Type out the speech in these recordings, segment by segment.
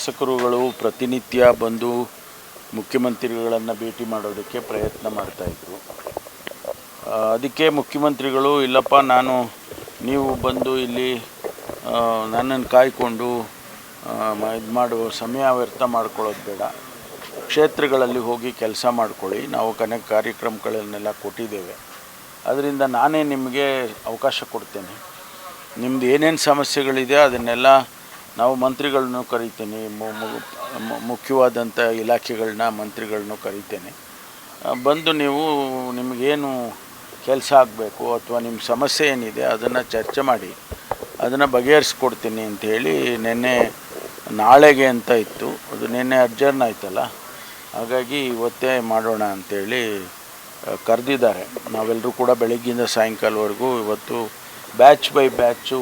ಶಾಸಕರುಗಳು ಪ್ರತಿನಿತ್ಯ ಬಂದು ಮುಖ್ಯಮಂತ್ರಿಗಳನ್ನು ಭೇಟಿ ಮಾಡೋದಕ್ಕೆ ಪ್ರಯತ್ನ ಮಾಡ್ತಾಯಿದ್ರು. ಅದಕ್ಕೆ ಮುಖ್ಯಮಂತ್ರಿಗಳು ಇಲ್ಲಪ್ಪ ನೀವು ಬಂದು ಇಲ್ಲಿ ನನ್ನನ್ನು ಕಾಯ್ಕೊಂಡು ಇದು ಮಾಡುವ ಸಮಯ ವ್ಯರ್ಥ ಮಾಡ್ಕೊಳ್ಳೋದು ಬೇಡ, ಕ್ಷೇತ್ರಗಳಲ್ಲಿ ಹೋಗಿ ಕೆಲಸ ಮಾಡ್ಕೊಳ್ಳಿ, ನಾವು ಕಾರ್ಯಕ್ರಮಗಳನ್ನೆಲ್ಲ ಕೊಟ್ಟಿದ್ದೇವೆ, ಅದರಿಂದ ನಾನೇ ನಿಮಗೆ ಅವಕಾಶ ಕೊಡ್ತೇನೆ, ನಿಮ್ಮದು ಏನೇನು ಸಮಸ್ಯೆಗಳಿದೆ ಅದನ್ನೆಲ್ಲ ನಾವು ಮಂತ್ರಿಗಳನ್ನೂ ಕರಿತೇನೆ, ಮುಖ್ಯವಾದಂಥ ಇಲಾಖೆಗಳನ್ನ ಮಂತ್ರಿಗಳನ್ನೂ ಕರಿತೇನೆ, ಬಂದು ನಿಮಗೇನು ಕೆಲಸ ಆಗಬೇಕು ಅಥವಾ ನಿಮ್ಮ ಸಮಸ್ಯೆ ಏನಿದೆ ಅದನ್ನು ಚರ್ಚೆ ಮಾಡಿ ಅದನ್ನು ಬಗೆಹರಿಸ್ಕೊಡ್ತೀನಿ ಅಂಥೇಳಿ ನಾಳೆಗೆ ಅಂತ ಇತ್ತು, ಅದು ನಿನ್ನೆ ಅಡ್ಜರ್ನ್ ಆಯ್ತಲ್ಲ, ಹಾಗಾಗಿ ಇವತ್ತೇ ಮಾಡೋಣ ಅಂಥೇಳಿ ಕರೆದಿದ್ದಾರೆ. ನಾವೆಲ್ಲರೂ ಕೂಡ ಬೆಳಗ್ಗಿಂದ ಸಾಯಂಕಾಲವರೆಗೂ ಇವತ್ತು ಬ್ಯಾಚ್ ಬೈ ಬ್ಯಾಚು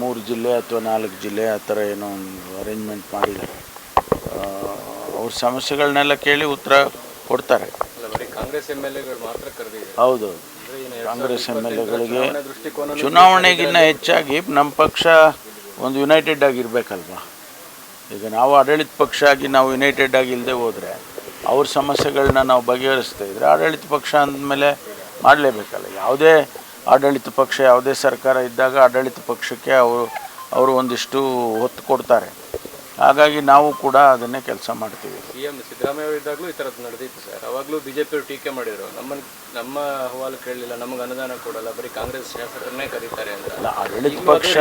3 ಜಿಲ್ಲೆ ಅಥವಾ 4 ಜಿಲ್ಲೆ ಆ ಥರ ಏನೋ ಒಂದು ಅರೇಂಜ್ಮೆಂಟ್ ಮಾಡಿದ್ದಾರೆ. ಅವ್ರ ಸಮಸ್ಯೆಗಳನ್ನೆಲ್ಲ ಕೇಳಿ ಉತ್ತರ ಕೊಡ್ತಾರೆ. ಕಾಂಗ್ರೆಸ್ MLAಗಳು ಮಾತ್ರ ಕರೆದಿದ್ದಾರೆ. ಹೌದು, ಕಾಂಗ್ರೆಸ್ MLAಗಳಿಗೆ ಚುನಾವಣೆಗಿನ್ನ ಹೆಚ್ಚಾಗಿ ನಮ್ಮ ಪಕ್ಷ ಒಂದು ಯುನೈಟೆಡ್ ಆಗಿರಬೇಕಲ್ವ. ಈಗ ನಾವು ಆಡಳಿತ ಪಕ್ಷ ಆಗಿ ನಾವು ಯುನೈಟೆಡ್ ಆಗಿಲ್ಲದೆ ಹೋದರೆ ಅವ್ರ ಸಮಸ್ಯೆಗಳನ್ನ ನಾವು ಬಗೆಹರಿಸ್ತಾ ಇದ್ದರೆ ಆಡಳಿತ ಪಕ್ಷ ಅಂದಮೇಲೆ ಮಾಡಲೇಬೇಕಲ್ಲ. ಯಾವುದೇ ಆಡಳಿತ ಪಕ್ಷ ಯಾವುದೇ ಸರ್ಕಾರ ಇದ್ದಾಗ ಆಡಳಿತ ಪಕ್ಷಕ್ಕೆ ಅವರು ಒಂದಿಷ್ಟು ಒತ್ತು ಕೊಡ್ತಾರೆ. ಹಾಗಾಗಿ ನಾವು ಕೂಡ ಅದನ್ನೇ ಕೆಲಸ ಮಾಡ್ತೀವಿ. CM ಸಿದ್ದರಾಮಯ್ಯ ಅವರು ಇದ್ದಾಗಲೂ ಈ ಥರದ್ದು ನಡೆದಿತ್ತು ಸರ್. ಅವಾಗಲೂ BJP ಅವರು ಟೀಕೆ ಮಾಡಿದರು, ನಮ್ಮ ಅಹವಾಲು ಕೇಳಲಿಲ್ಲ, ನಮಗೆ ಅನುದಾನ ಕೊಡಲ್ಲ, ಬರೀ ಕಾಂಗ್ರೆಸ್ ಶಾಸಕರನ್ನೇ ಕರೀತಾರೆ ಅಂತ. ಆಡಳಿತ ಪಕ್ಷ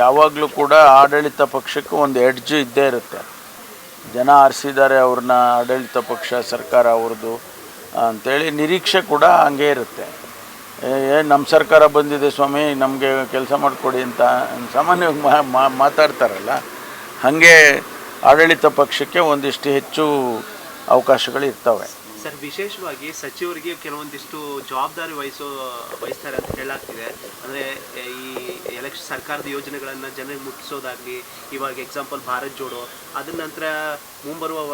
ಯಾವಾಗಲೂ ಕೂಡ ಆಡಳಿತ ಪಕ್ಷಕ್ಕೆ ಒಂದು ಎಡ್ಜ್ ಇದ್ದೇ ಇರುತ್ತೆ. ಜನ ಆರಿಸಿದ್ದಾರೆ ಅವ್ರನ್ನ, ಆಡಳಿತ ಪಕ್ಷ ಸರ್ಕಾರ ಅವ್ರದ್ದು ಅಂಥೇಳಿ ನಿರೀಕ್ಷೆ ಕೂಡ ಹಂಗೆ ಇರುತ್ತೆ. ನಮ್ಮ ಸರ್ಕಾರ ಬಂದಿದೆ ಸ್ವಾಮಿ, ನಮಗೆ ಕೆಲಸ ಮಾಡಿಕೊಡಿ ಅಂತ ಸಾಮಾನ್ಯವಾಗಿ ಮಾತಾಡ್ತಾರಲ್ಲ, ಹಾಗೆ ಆಡಳಿತ ಪಕ್ಷಕ್ಕೆ ಒಂದಿಷ್ಟು ಹೆಚ್ಚು ಅವಕಾಶಗಳು ಇರ್ತವೆ. ಸರ್, ವಿಶೇಷವಾಗಿ ಸಚಿವರಿಗೆ ಕೆಲವೊಂದಿಷ್ಟು ಜವಾಬ್ದಾರಿ ವಹಿಸ್ತಾರೆ ಅಂತ ಹೇಳಲಾಗ್ತಿದೆ. ಅಂದರೆ ಈ ಸರ್ಕಾರದ ಯೋಜನೆಗಳನ್ನು ಜನರಿಗೆ ಮುಟ್ಟಿಸೋದಾಗಲಿ, ಇವಾಗ ಎಕ್ಸಾಂಪಲ್ ಭಾರತ್ ಜೋಡೋ, ಅದರ ನಂತರ ಮುಂಬರುವ